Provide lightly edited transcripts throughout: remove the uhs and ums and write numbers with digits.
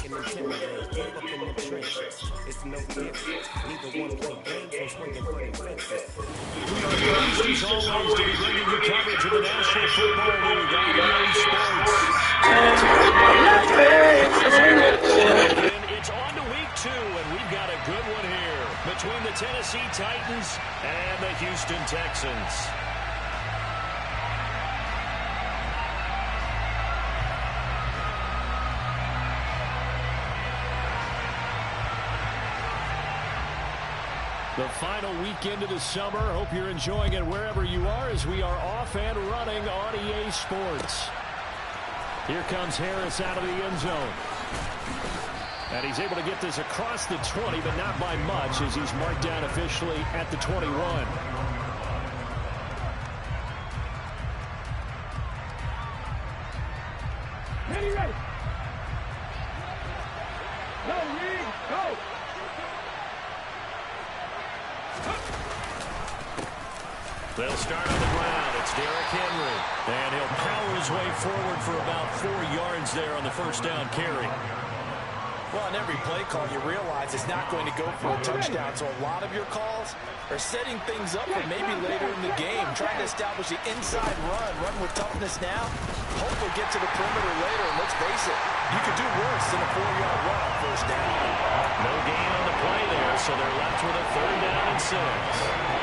and intimidate. Gave up in the trenches. It's no difference. Neither one play games or swinging for their fences. We are pleased as always to be bringing you coverage of the National Football League on EA Sports. It's on to week 2, and we've got a good one here between the Tennessee Titans and the Houston Texans. The final weekend of the summer. Hope you're enjoying it wherever you are as we are off and running on EA Sports. Here comes Harris out of the end zone. And he's able to get this across the 20, but not by much as he's marked down officially at the 21. Ready. Go, Reed, go. They'll start on the ground. It's Derrick Henry. And he'll power his way forward for about 4 yards there on the first down carry. Well, on every play call, you realize it's not going to go for a touchdown. So a lot of your calls are setting things up for maybe later in the game, trying to establish the inside run with toughness now. Hopefully get to the perimeter later. And let's face it, you could do worse than a 4-yard run on first down. No gain on the play there, so they're left with a 3rd down and 6.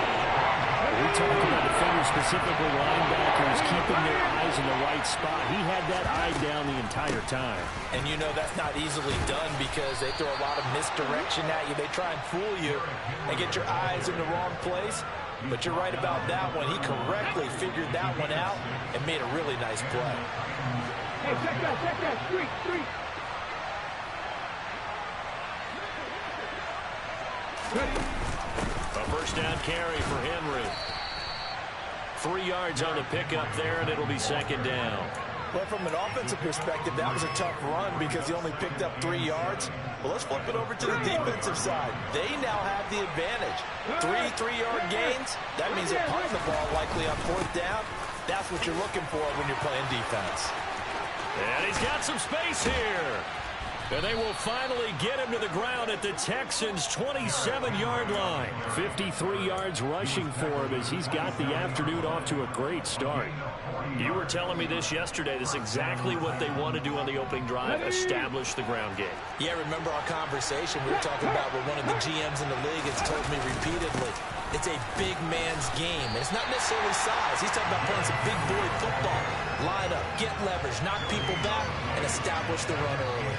We talk about defenders, specifically linebackers, keeping their eyes in the right spot. He had that eye down the entire time. And you know that's not easily done because they throw a lot of misdirection at you. They try and fool you and get your eyes in the wrong place. But you're right about that one. He correctly figured that one out and made a really nice play. Hey, check that. Street. Ready. A first down carry for Henry. 3 yards on the pickup there, and it'll be 2nd down. Well, from an offensive perspective, that was a tough run because he only picked up 3 yards. Well, let's flip it over to the defensive side. They now have the advantage. 3-3-yard gains. That means they're punting the ball likely on 4th down. That's what you're looking for when you're playing defense. And he's got some space here. And they will finally get him to the ground at the Texans' 27-yard line. 53 yards rushing for him as he's got the afternoon off to a great start. You were telling me this yesterday. This is exactly what they want to do on the opening drive, establish the ground game. Yeah, remember our conversation we were talking about where one of the GMs in the league has told me repeatedly, it's a big man's game. And it's not necessarily size. He's talking about playing some big boy football. Line up, get leverage, knock people back, and establish the run early.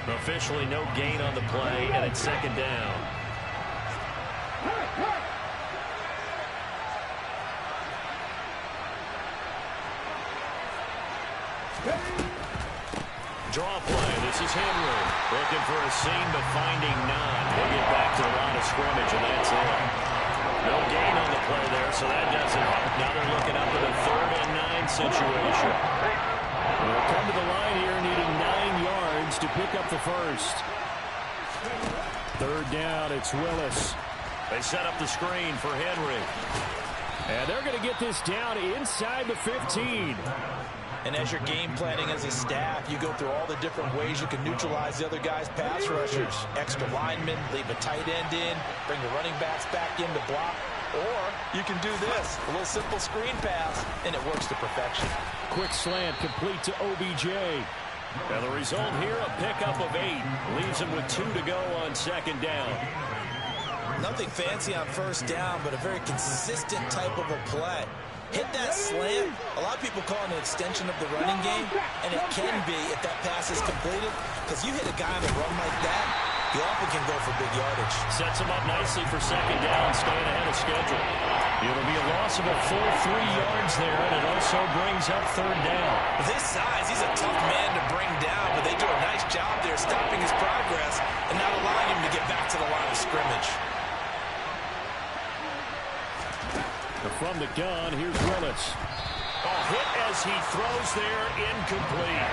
Officially no gain on the play, and it's 2nd down. Draw play. This is Henry. Looking for a seam, but finding none. He'll get back to the line of scrimmage, and that's it. No gain on the play there, so that doesn't help. Now they're looking up at a 3rd and 9 situation. They'll come to the line here, needing 9 yards to pick up the first. 3rd down, it's Willis. They set up the screen for Henry. And they're going to get this down inside the 15. And as you're game planning as a staff, you go through all the different ways you can neutralize the other guy's pass rushers. Extra linemen, leave a tight end in, bring the running backs back in to block. Or you can do this, a little simple screen pass, and it works to perfection. Quick slant complete to OBJ. And the result here, a pickup of 8. Leaves him with 2 to go on 2nd down. Nothing fancy on first down, but a very consistent type of a play. Hit that slant. A lot of people call it an extension of the running game, and it can be if that pass is completed, because you hit a guy on a run like that, he often can go for big yardage. Sets him up nicely for 2nd down, staying ahead of schedule. It'll be a loss of a full 3 yards there, and it also brings up 3rd down. With his size, he's a tough man to bring down, but they do a nice job there stopping his progress and not allowing him to get back to the line of scrimmage. From the gun, here's Willis. A hit as he throws there, incomplete.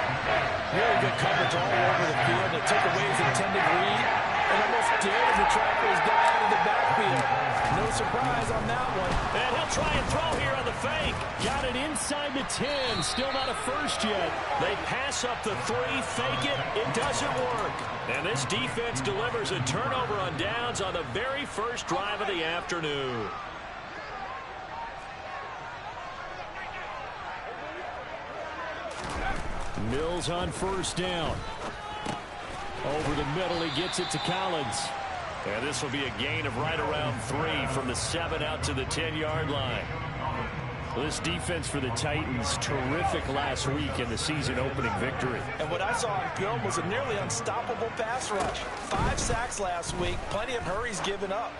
Really good coverage all over the field. It took away his intended read and almost dared him to try for his guy out of the backfield. No surprise on that one. And he'll try and throw here on the fake. Got it inside the 10. Still not a first yet. They pass up the 3, fake it. It doesn't work. And this defense delivers a turnover on downs on the very first drive of the afternoon. Mills on first down. Over the middle, he gets it to Collins. And this will be a gain of right around 3 from the 7 out to the 10-yard line. Well, this defense for the Titans, terrific last week in the season-opening victory. And what I saw on film was a nearly unstoppable pass rush. 5 sacks last week, plenty of hurries given up.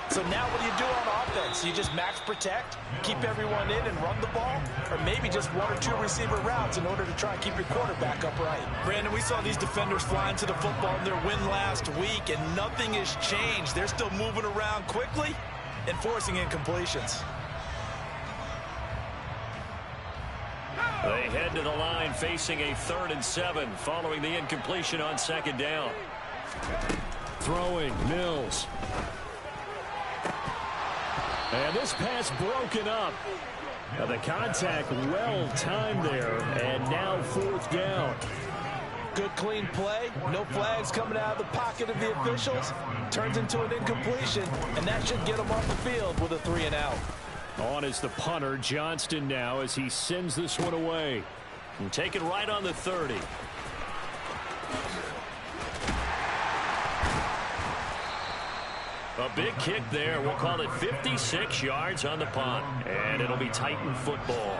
So now what do you do on offense? You just max protect, keep everyone in and run the ball, or maybe just 1 or 2 receiver routes in order to try and keep your quarterback upright. Brandon, we saw these defenders flying to the football in their win last week, and nothing has changed. They're still moving around quickly and forcing incompletions. They head to the line facing a 3rd and 7 following the incompletion on 2nd down. Throwing, Mills. And this pass broken up. Now the contact well timed there, and now 4th down. Good clean play, no flags coming out of the pocket of the officials. Turns into an incompletion, and that should get them off the field with a 3 and out. On is the punter, Johnston now, as he sends this one away. And taken right on the 30. A big kick there. We'll call it 56 yards on the punt. And it'll be Titan football.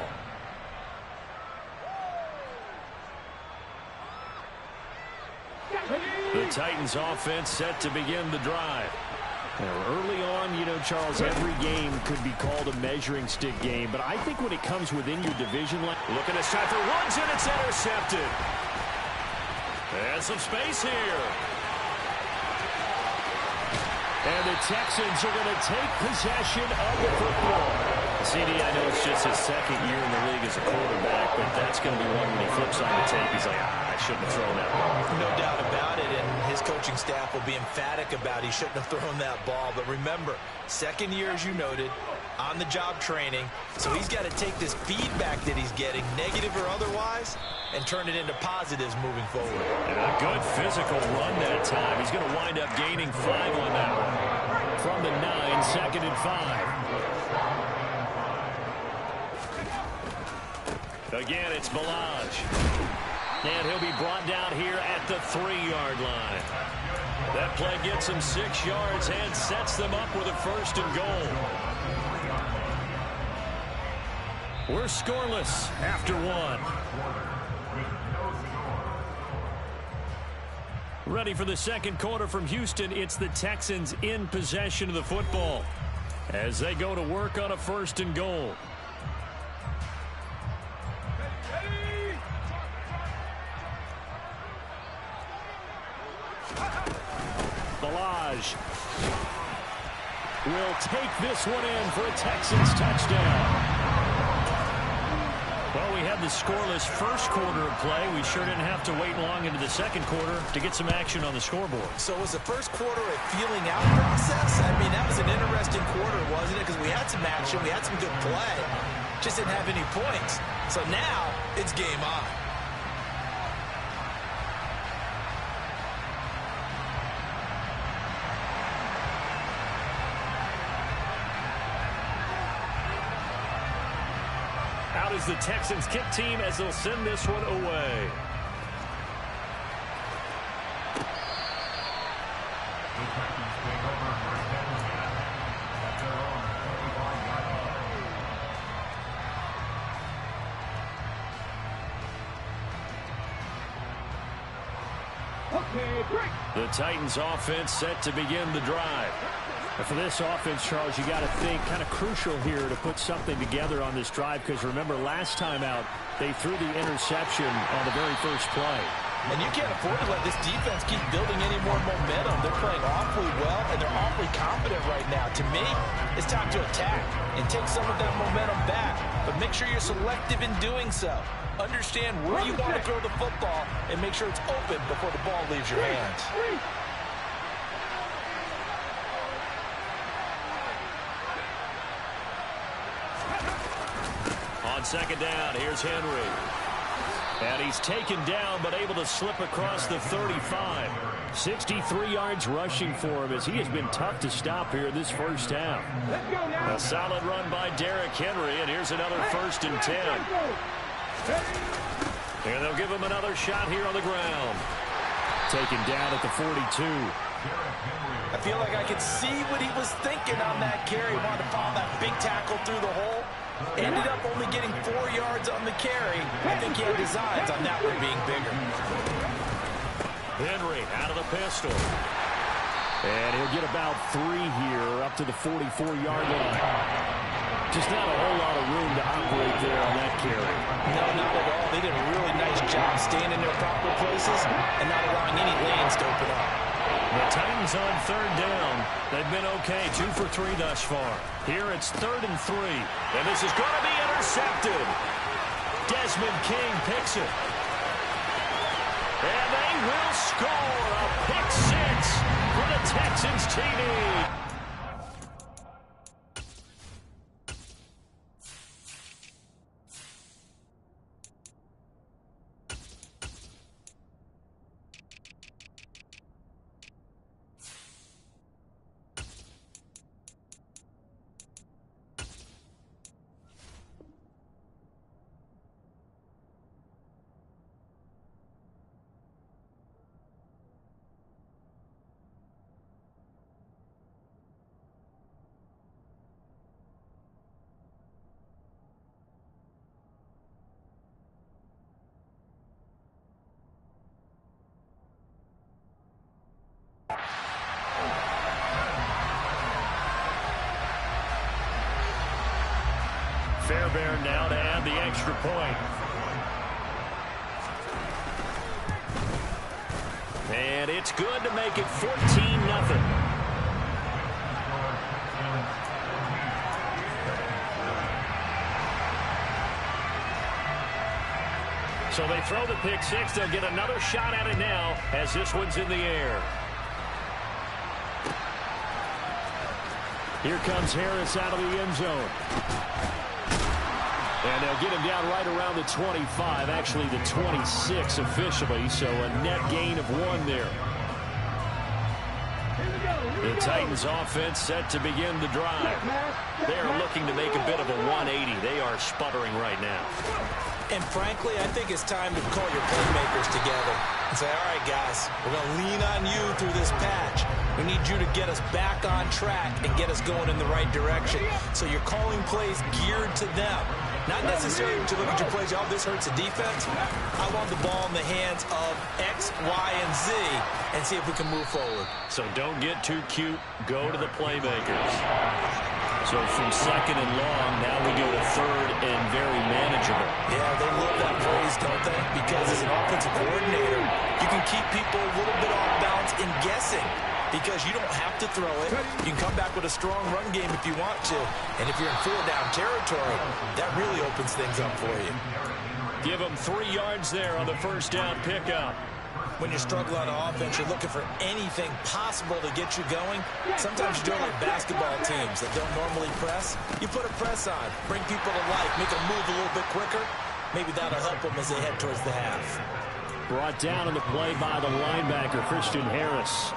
The Titans offense set to begin the drive. Now, early on, you know, Charles, every game could be called a measuring stick game. But I think when it comes within your division, looking to shot for Woods, and it's intercepted. And some space here. And the Texans are going to take possession of the football. CD, I know it's just his 2nd year in the league as a quarterback, but that's going to be one when he flips on the tape. He's like, I shouldn't have thrown that ball. No doubt about it, and his coaching staff will be emphatic about he shouldn't have thrown that ball. But remember, 2nd year, as you noted, on-the-job training, so he's got to take this feedback that he's getting, negative or otherwise, and turn it into positives moving forward. And a good physical run that time. He's going to wind up gaining 5 on that one. From the 9, 2nd and 5. Again, it's Balaj. And he'll be brought down here at the 3-yard line. That play gets him 6 yards and sets them up with a 1st and goal. We're scoreless after 1. Ready for the 2nd quarter from Houston. It's the Texans in possession of the football as they go to work on a 1st and goal. Balaj will take this one in for a Texans touchdown. Well, we had the scoreless 1st quarter of play. We sure didn't have to wait long into the 2nd quarter to get some action on the scoreboard. So was the 1st quarter a feeling out process? I mean, that was an interesting quarter, wasn't it? Because we had some action, we had some good play, just didn't have any points. So now it's game on. Out is the Texans kick team as they'll send this one away. The Titans offense set to begin the drive. And for this offense, Charles, you got to think kind of crucial here to put something together on this drive, because remember last time out they threw the interception on the very first play. And you can't afford to let this defense keep building any more momentum. They're playing awfully well, and they're awfully confident right now. To me, it's time to attack and take some of that momentum back. But make sure you're selective in doing so. Understand where you want to throw the football and make sure it's open before the ball leaves your hands. second down. Here's Henry. And he's taken down, but able to slip across the 35. 63 yards rushing for him as he has been tough to stop here this first half. Let's go now. A solid run by Derrick Henry, and here's another 1st and 10. And they'll give him another shot here on the ground. Taken down at the 42. I feel like I could see what he was thinking on that carry. Wanted to follow that big tackle through the hole. Ended up only getting 4 yards on the carry. I think he had designs on that one being bigger. Henry out of the pistol. And he'll get about 3 here up to the 44-yard line. Just not a whole lot of room to operate there on that carry. No, not at all. They did a really nice job staying in their proper places and not allowing any lanes to open up. The Titans on 3rd down. They've been okay, 2 for 3 thus far. Here it's 3rd and 3. And this is going to be intercepted. Desmond King picks it. And they will score a pick 6 for the Texans TD. Fairbairn now to add the extra point. And it's good to make it 14-0. So they throw the pick 6. They'll get another shot at it now as this one's in the air. Here comes Harris out of the end zone. And they'll get him down right around the 25, actually the 26 officially, so a net gain of 1 there. The Titans offense set to begin the drive. They are looking to make a bit of a 180. They are sputtering right now. And frankly, I think it's time to call your playmakers together and say, all right, guys, we're going to lean on you through this patch. We need you to get us back on track and get us going in the right direction. So you're calling plays geared to them. Not necessarily to look at your plays, oh, this hurts the defense. I want the ball in the hands of X, Y, and Z and see if we can move forward. So don't get too cute. Go to the playmakers. So from 2nd and long, now we go to 3rd and very manageable. Yeah, they love that phrase, don't they? Because as an offensive coordinator, you can keep people a little bit off balance in guessing. Because you don't have to throw it. You can come back with a strong run game if you want to. And if you're in 4-down territory, that really opens things up for you. Give them 3 yards there on the 1st down pickup. When you struggle on offense, you're looking for anything possible to get you going. Sometimes you do it like basketball teams that don't normally press. You put a press on, bring people to life, make them move a little bit quicker. Maybe that'll help them as they head towards the half. Brought down on the play by the linebacker, Christian Harris.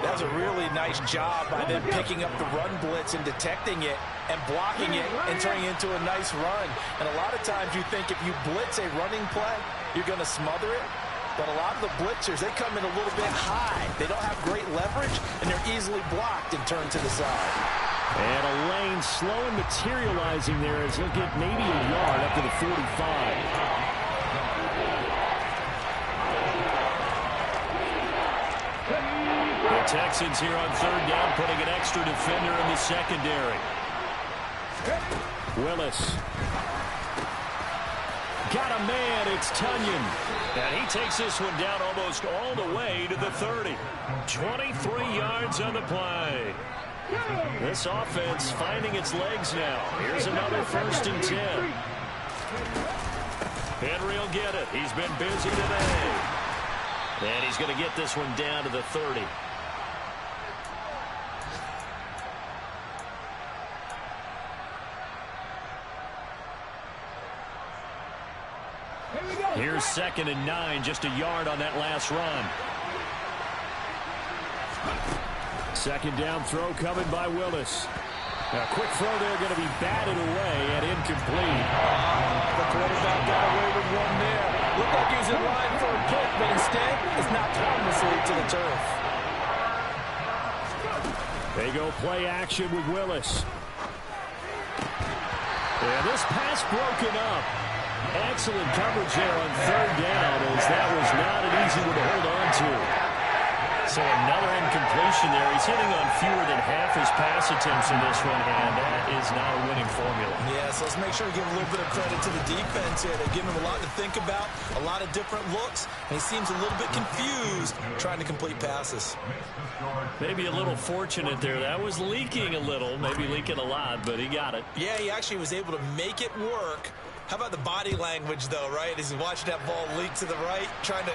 That's a really nice job by them picking up the run blitz and detecting it and blocking it and turning it into a nice run. And a lot of times you think if you blitz a running play, you're going to smother it. But a lot of the blitzers, they come in a little bit high. They don't have great leverage, and they're easily blocked and turned to the side. And a lane slow and materializing there as he'll get maybe a yard up to the 45. The Texans here on 3rd down, putting an extra defender in the secondary. Willis. Got a man, it's Tunyon. And he takes this one down almost all the way to the 30. 23 yards on the play. This offense finding its legs now. Here's another 1st and 10. Henry will get it. He's been busy today. And he's going to get this one down to the 30. Here's 2nd and 9, just a yard on that last run. 2nd down throw coming by Willis. A quick throw there, going to be batted away and incomplete. The quarterback got away with one there. Looked like he was in line for a pick, but instead it's knocked harmlessly to the turf. They go play action with Willis. And this pass broken up. Excellent coverage there on 3rd down, as that was not an easy one to hold on to. So another incompletion there. He's hitting on fewer than half his pass attempts in this one, and that is not a winning formula. Yeah, so let's make sure we give a little bit of credit to the defense here. They're giving him a lot to think about, a lot of different looks, and he seems a little bit confused trying to complete passes. Maybe a little fortunate there. That was leaking a little, maybe leaking a lot, but he got it. Yeah, he actually was able to make it work. How about the body language, though, right? As he's watching that ball leak to the right, trying to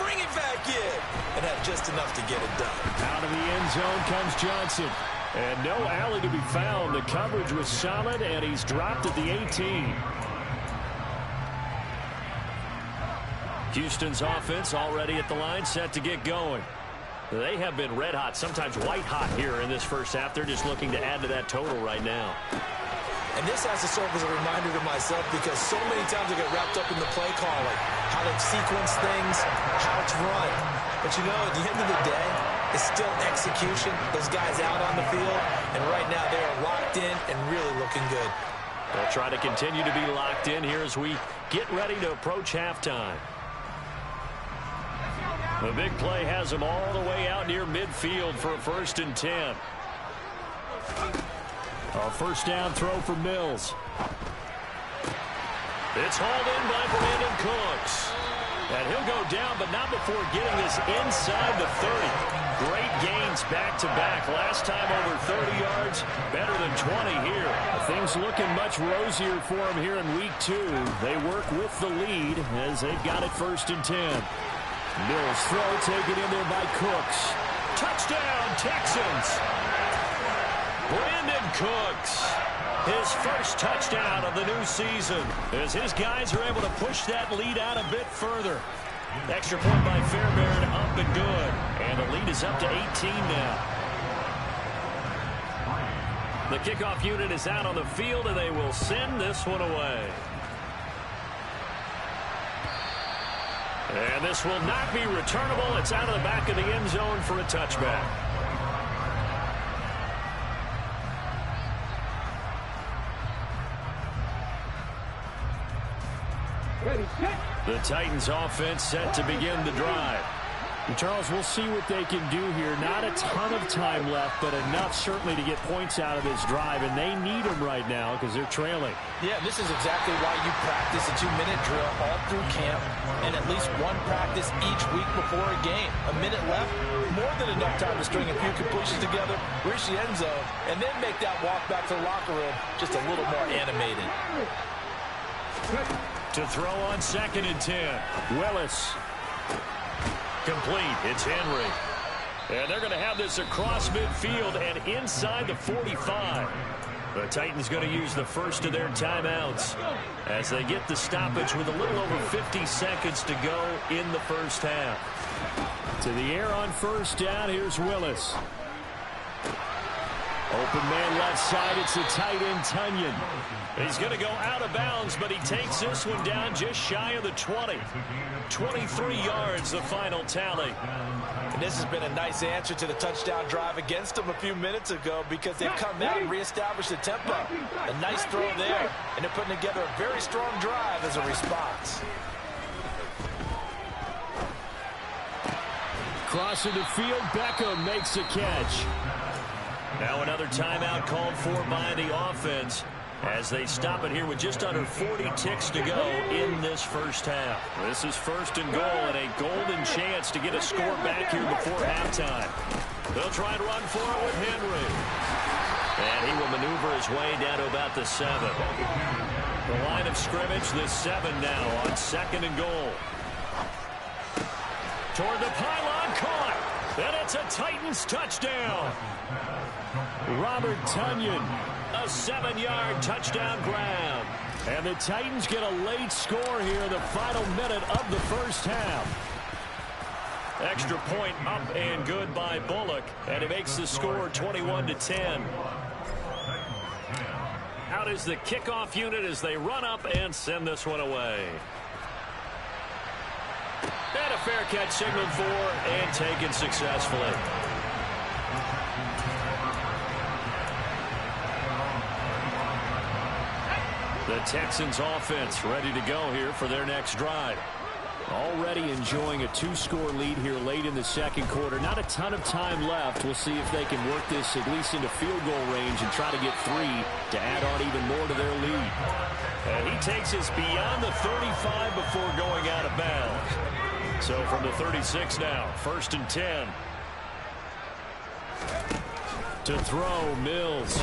bring it back in, and had just enough to get it done. Out of the end zone comes Johnson. And no alley to be found. The coverage was solid, and he's dropped at the 18. Houston's offense already at the line, set to get going. They have been red hot, sometimes white hot here in this first half. They're just looking to add to that total right now. And this has to serve as a reminder to myself, because so many times I get wrapped up in the play calling, how to sequence things, how it's run. But you know, at the end of the day, it's still execution. Those guys out on the field, and right now they are locked in and really looking good. They'll try to continue to be locked in here as we get ready to approach halftime. The big play has them all the way out near midfield for a 1st and 10. A 1st down throw for Mills. It's hauled in by Brandon Cooks. And he'll go down, but not before getting this inside the 30. Great gains back-to-back. Last time over 30 yards, better than 20 here. Things looking much rosier for him here in week 2. They work with the lead as they've got it 1st and 10. Mills throw taken in there by Cooks. Touchdown, Texans! Brandon Cooks, his first touchdown of the new season, as his guys are able to push that lead out a bit further. Extra point by Fairbairn, up and good. And the lead is up to 18 now. The kickoff unit is out on the field, and they will send this one away. And this will not be returnable. It's out of the back of the end zone for a touchback. The Titans offense set to begin the drive. And Charles, we'll see what they can do here. Not a ton of time left, but enough certainly to get points out of this drive, and they need them right now because they're trailing. Yeah, this is exactly why you practice a 2-minute drill all through camp and at least one practice each week before a game. A minute left, more than enough time to string a few completions together, reach the end zone, and then make that walk back to the locker room just a little more animated. To throw on 2nd and 10. Willis. Complete. It's Henry. And they're going to have this across midfield and inside the 45. The Titans going to use the first of their timeouts as they get the stoppage with a little over 50 seconds to go in the first half. To the air on 1st down. Here's Willis. Open man left side. It's the tight end, Tunyon. He's going to go out of bounds, but he takes this one down just shy of the 20. 23 yards, the final tally. And this has been a nice answer to the touchdown drive against them a few minutes ago, because they've come out and reestablished the tempo. A nice throw there, and they're putting together a very strong drive as a response. Crossing the field, Beckham makes a catch. Now another timeout called for by the offense as they stop it here with just under 40 ticks to go in this first half. This is 1st and goal and a golden chance to get a score back here before halftime. They'll try and run for it with Henry. And he will maneuver his way down to about the 7. The line of scrimmage, the 7 now on 2nd and goal. Toward the pylon, caught. And it's a Titans touchdown. Robert Tunyon, a 7-yard touchdown grab. And the Titans get a late score here in the final minute of the first half. Extra point up and good by Bullock, and it makes the score 21-10. Out is the kickoff unit as they run up and send this one away. And a fair catch signaled for and taken successfully. The Texans offense ready to go here for their next drive. Already enjoying a 2-score lead here late in the second quarter. Not a ton of time left. We'll see if they can work this at least into field goal range and try to get 3 to add on even more to their lead. And he takes us beyond the 35 before going out of bounds. So from the 36 now, 1st and 10. To throw, Mills.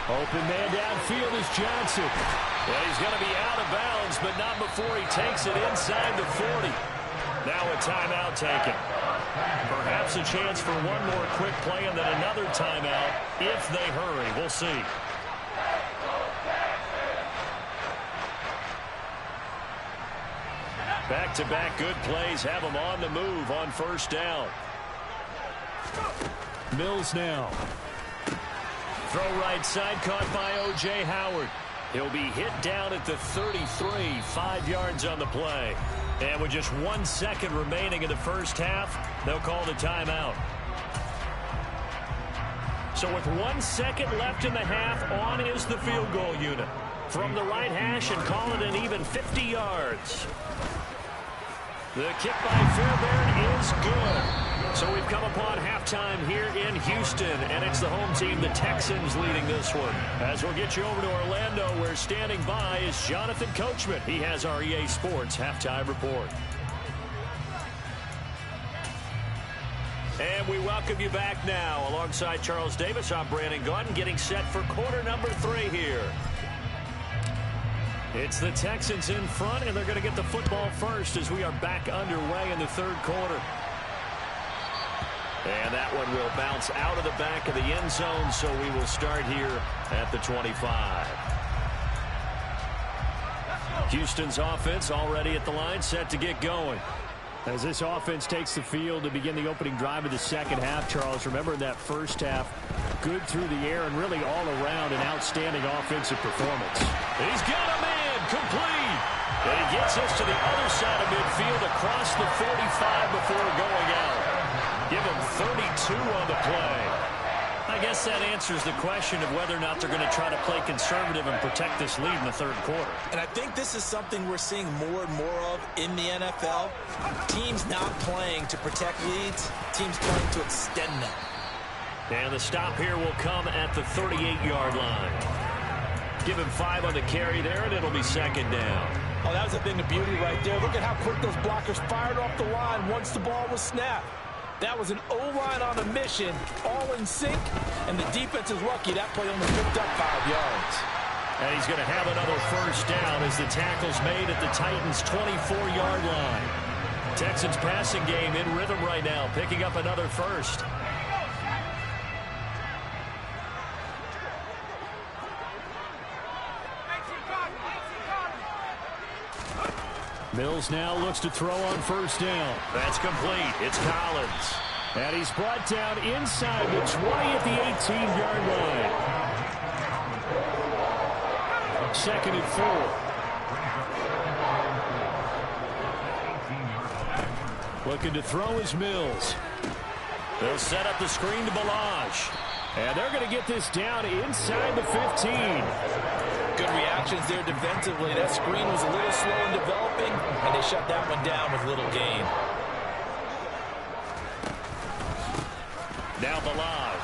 Open man downfield is Johnson. And he's going to be out of bounds, but not before he takes it inside the 40. Now a timeout taken. Perhaps a chance for one more quick play and then another timeout if they hurry. We'll see. Back-to-back good plays have him on the move on 1st down. Mills now. Throw right side, caught by O.J. Howard. He'll be hit down at the 33, 5 yards on the play. And with just 1 second remaining in the first half, they'll call the timeout. So with 1 second left in the half, on is the field goal unit. From the right hash and call it an even 50 yards. The kick by Fairbairn is good. So we've come upon halftime here in Houston, and it's the home team, the Texans, leading this one. As we'll get you over to Orlando, where standing by is Jonathan Coachman. He has our EA Sports halftime report. And we welcome you back now. Alongside Charles Davis, I'm Brandon Gaudin, getting set for quarter number 3 here. It's the Texans in front, and they're going to get the football first as we are back underway in the 3rd quarter. And that one will bounce out of the back of the end zone, so we will start here at the 25. Houston's offense already at the line, set to get going. As this offense takes the field to begin the opening drive of the second half, Charles, remember in that first half, good through the air and really all around an outstanding offensive performance. He's got a man complete. And he gets us to the other side of midfield across the 45 before going out. Give him 32 on the play. I guess that answers the question of whether or not they're going to try to play conservative and protect this lead in the 3rd quarter. And I think this is something we're seeing more and more of in the NFL. Teams not playing to protect leads, teams playing to extend them. And the stop here will come at the 38-yard line. Give him 5 on the carry there, and it'll be 2nd down. Oh, that was a thing of beauty right there. Look at how quick those blockers fired off the line once the ball was snapped. That was an O-line on a mission, all in sync, and the defense is lucky that play only picked up 5 yards. And he's going to have another 1st down as the tackle's made at the Titans' 24-yard line. Texans passing game in rhythm right now, picking up another 1st. Mills now looks to throw on 1st down. That's complete. It's Collins. And he's brought down inside the 20 at the 18-yard line. 2nd and 4. Looking to throw is Mills. They'll set up the screen to Balaj. And they're going to get this down inside the 15. Good reactions there defensively. That screen was a little slow in developing, and they shut that one down with little gain. Now Balaj.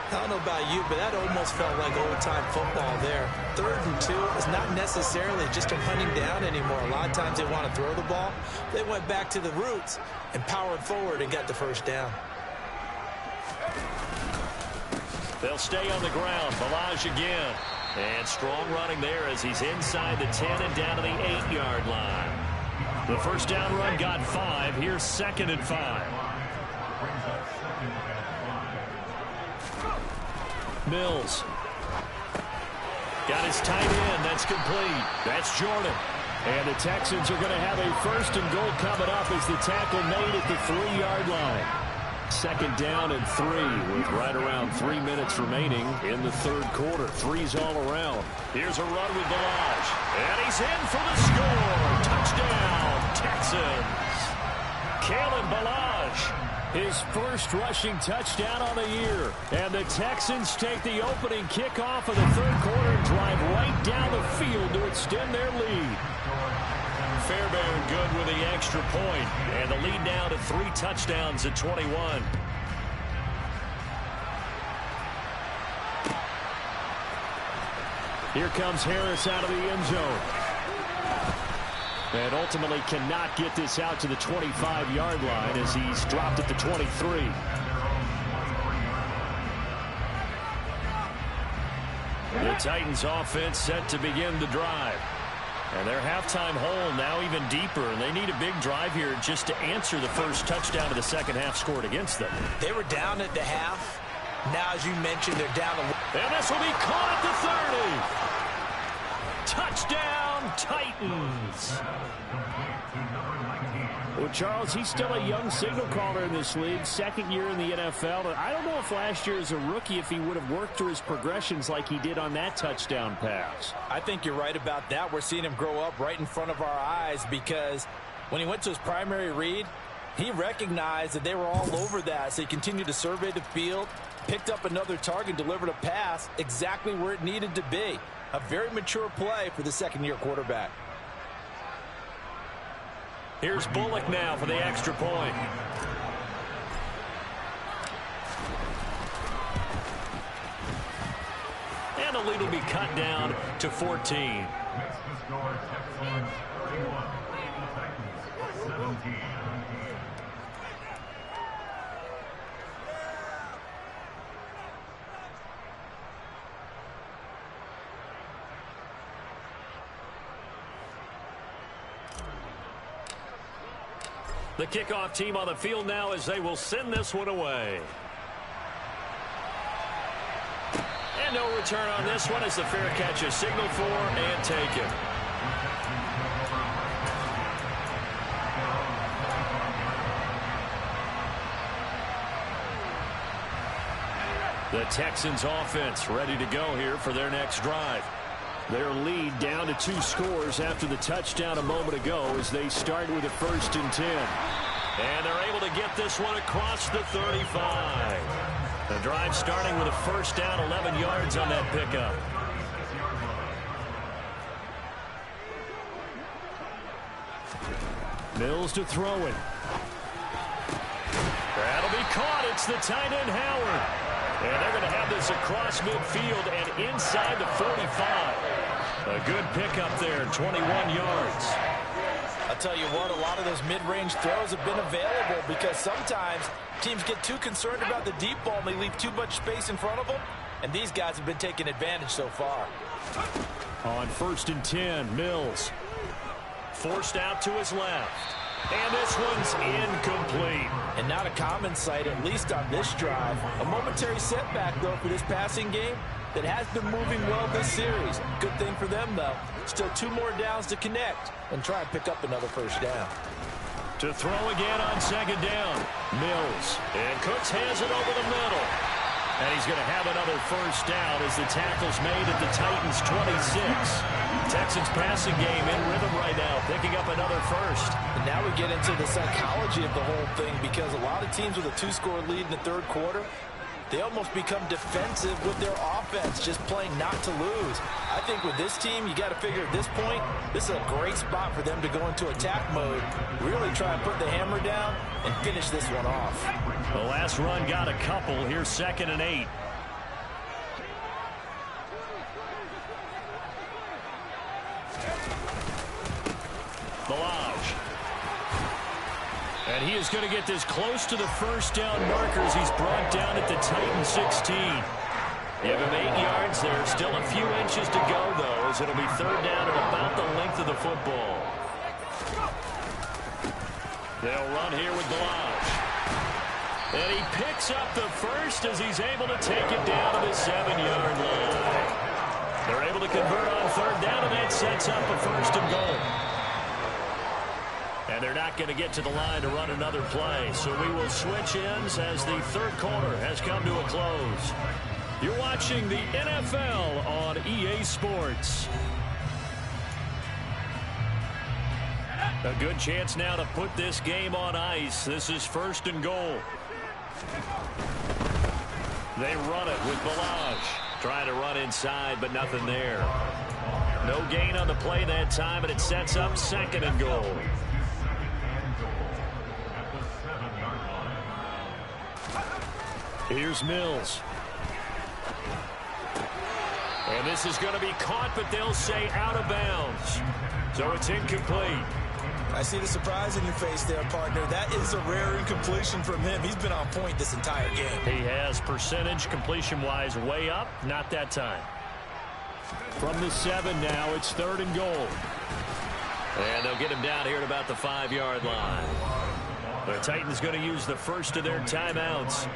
I don't know about you, but that almost felt like old-time football there. 3rd and 2 is not necessarily just a hunting down anymore. A lot of times they want to throw the ball. They went back to the roots and powered forward and got the 1st down. They'll stay on the ground. Balaj again. And strong running there as he's inside the 10 and down to the 8-yard line. The 1st down run got 5. Here's 2nd and 5. Mills. Got his tight end. That's complete. That's Jordan. And the Texans are going to have a 1st and goal coming up as the tackle made at the 3-yard line. 2nd down and 3 with right around 3 minutes remaining in the 3rd quarter. 3's all around. Here's a run with Balaj. And he's in for the score. Touchdown, Texans. Kalen Balaj. His 1st rushing touchdown on the year. And the Texans take the opening kickoff of the 3rd quarter and drive right down the field to extend their lead. Fairbairn good with the extra point. And the lead now to 3 touchdowns at 21. Here comes Harris out of the end zone. And ultimately cannot get this out to the 25-yard line as he's dropped at the 23. The Titans offense set to begin the drive. And their halftime hole now even deeper, and they need a big drive here just to answer the first touchdown of the second half scored against them. They were down at the half. Now, as you mentioned, they're down. And this will be caught at the 30. Touchdown, Titans. Well, Charles, he's still a young signal caller in this league, 2nd year in the NFL. I don't know if last year as a rookie if he would have worked through his progressions like he did on that touchdown pass. I think you're right about that. We're seeing him grow up right in front of our eyes because when he went to his primary read, he recognized that they were all over that, so he continued to survey the field, picked up another target, delivered a pass exactly where it needed to be. A very mature play for the 2nd-year quarterback. Here's Bullock now for the extra point. And the lead will be cut down to 14. The kickoff team on the field now as they will send this one away. And no return on this one as the fair catch is signaled for and taken. The Texans offense ready to go here for their next drive. Their lead down to 2 scores after the touchdown a moment ago as they start with a 1st and 10. And they're able to get this one across the 35. The drive starting with a 1st down, 11 yards on that pickup. Mills to throw it. That'll be caught. It's the tight end Howard. And they're going to have this across midfield and inside the 45. A good pickup there, 21 yards. I'll tell you what, a lot of those mid-range throws have been available because sometimes teams get too concerned about the deep ball and they leave too much space in front of them. And these guys have been taking advantage so far. On 1st and 10, Mills. Forced out to his left. And this one's incomplete. And not a common sight, at least on this drive. A momentary setback, though, for this passing game that has been moving well this series. Good thing for them, though. Still 2 more downs to connect and try and pick up another 1st down. To throw again on 2nd down. Mills. And Cooks has it over the middle. And he's going to have another 1st down as the tackle's made at the Titans' 26. Texans passing game in rhythm right now, picking up another 1st. And now we get into the psychology of the whole thing because a lot of teams with a 2-score lead in the 3rd quarter, they almost become defensive with their offense, just playing not to lose. I think with this team, you got to figure at this point, this is a great spot for them to go into attack mode, really try and put the hammer down and finish this one off. The last run got a couple. Here's 2nd and 8. Balaj. And he is going to get this close to the 1st down markers. He's brought down at the Titan 16. Give him 8 yards there. Still a few inches to go, though, as it'll be 3rd down at about the length of the football. They'll run here with Balaj. And he picks up the 1st as he's able to take it down to the 7-yard line. They're able to convert on third down, and that sets up a first and goal. And they're not going to get to the line to run another play. So we will switch ends as the third quarter has come to a close. You're watching the NFL on EA Sports. A good chance now to put this game on ice. This is first and goal. They run it with Balaj. Trying to run inside, but nothing there. No gain on the play that time, and it sets up second and goal. Here's Mills. And this is going to be caught, but they'll say out of bounds. So it's incomplete. I see the surprise in your face there, partner. That is a rare incompletion from him. He's been on point this entire game. He has percentage completion-wise way up. Not that time. From the 7 now, it's third and goal. And they'll get him down here at about the 5-yard line. The Titans going to use the first of their timeouts.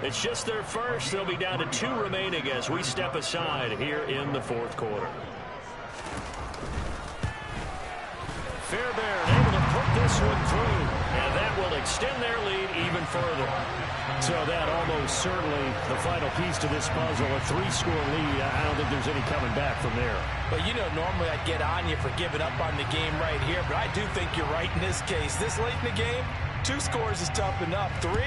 It's just their first. They'll be down to 2 remaining as we step aside here in the fourth quarter. Fairbairn able to put this one through, and that will extend their lead even further. So that almost certainly the final piece to this puzzle, a 3-score lead. I don't think there's any coming back from there. But you know, normally I'd get on you for giving up on the game right here, but I do think you're right in this case. This late in the game, 2 scores is tough enough. 3,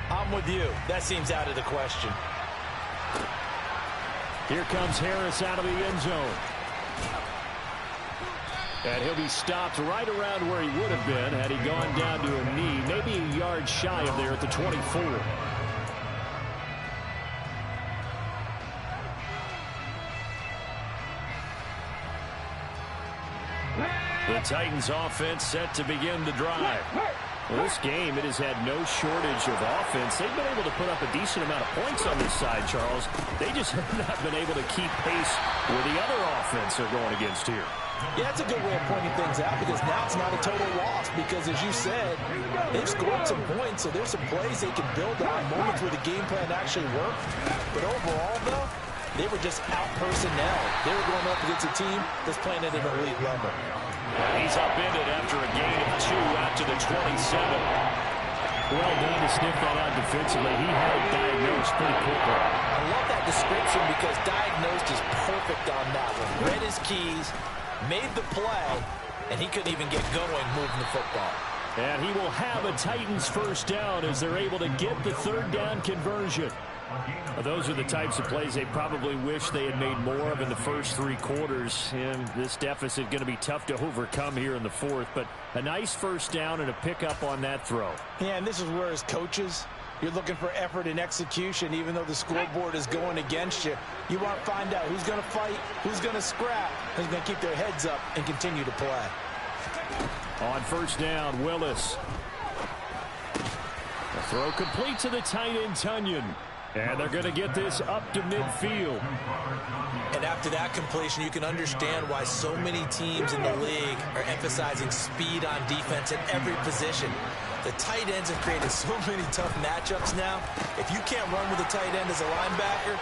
I'm with you. That seems out of the question. Here comes Harris out of the end zone. And he'll be stopped right around where he would have been had he gone down to a knee, maybe a yard shy of there at the 24. The Titans offense set to begin the drive. Well, this game, it has had no shortage of offense. They've been able to put up a decent amount of points on this side, Charles. They just have not been able to keep pace with the other offense they're going against here. Yeah, that's a good way of pointing things out because now it's not a total loss because, as you said, they've scored some points, so there's some plays they can build on, moments where the game plan actually worked. But overall, though, they were just out-personnel. They were going up against a team that's playing at an elite level. He's upended after a gain of 2 out to the 27. Well done to sniff that out defensively. He had it diagnosed pretty quickly. I love that description because diagnosed is perfect on that one. Read his keys, made the play, and he couldn't even get going moving the football. And he will have a Titans first down as they're able to get the third down conversion. Those are the types of plays they probably wish they had made more of in the first 3 quarters. And this deficit going to be tough to overcome here in the fourth. But a nice first down and a pickup on that throw. Yeah, and this is where as coaches, you're looking for effort and execution. Even though the scoreboard is going against you, you want to find out who's going to fight, who's going to scrap, who's going to keep their heads up and continue to play. On first down, Willis. The throw complete to the tight end, Tunyon. And they're going to get this up to midfield. And after that completion, you can understand why so many teams in the league are emphasizing speed on defense at every position. The tight ends have created so many tough matchups now. If you can't run with a tight end as a linebacker,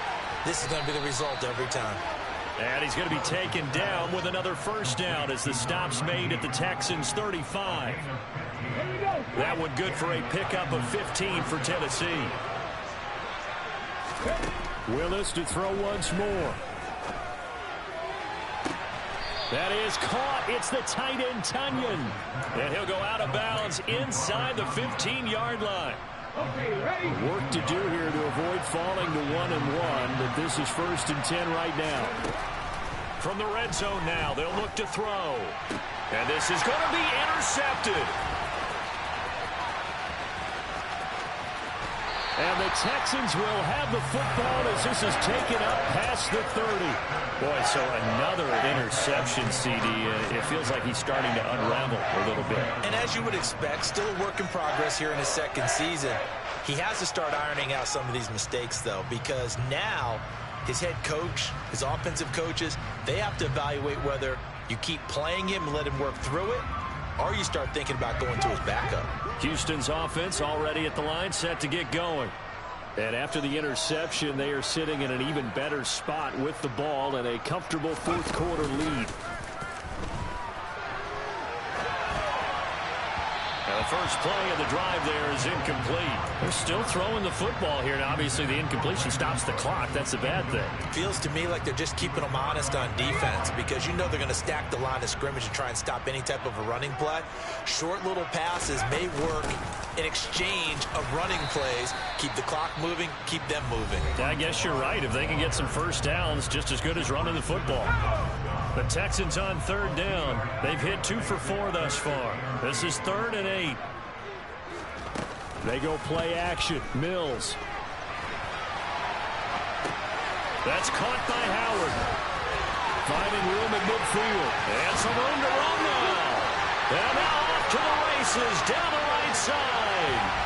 this is going to be the result every time. And he's going to be taken down with another first down as the stop's made at the Texans' 35. That one good for a pickup of 15 for Tennessee. Willis to throw once more. That is caught. It's the tight end, Tunyon. And he'll go out of bounds inside the 15-yard line. Work to do here to avoid falling to 1-1, but this is 1st and 10 right now. From the red zone now, they'll look to throw. And this is going to be intercepted. And the Texans will have the football as this is taken up past the 30. Boy, so another interception, CD. It feels like he's starting to unravel a little bit. And as you would expect, still a work in progress here in his second season. He has to start ironing out some of these mistakes, though, because now his head coach, his offensive coaches, they have to evaluate whether you keep playing him and let him work through it, or you start thinking about going to his backup. Houston's offense already at the line, set to get going. And after the interception, they are sitting in an even better spot with the ball and a comfortable fourth quarter lead. The first play of the drive there is incomplete. They're still throwing the football here. Now, obviously, the incompletion stops the clock. That's a bad thing. Feels to me like they're just keeping them honest on defense because you know they're going to stack the line of scrimmage and try and stop any type of a running play. Short little passes may work in exchange of running plays. Keep the clock moving, keep them moving. Yeah, I guess you're right. If they can get some first downs, just as good as running the football. The Texans on third down. They've hit 2 for 4 thus far. This is 3rd and 8. They go play action. Mills. That's caught by Howard. Finding room at midfield. And some room to run now. And now off to the races. Down the right side.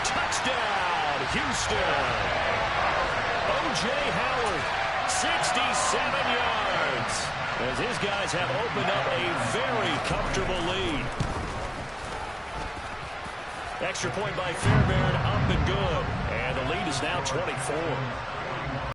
Touchdown, Houston. O.J. Howard, 67 yards. As his guys have opened up a very comfortable lead. Extra point by Fairbairn, up and good. And the lead is now 24.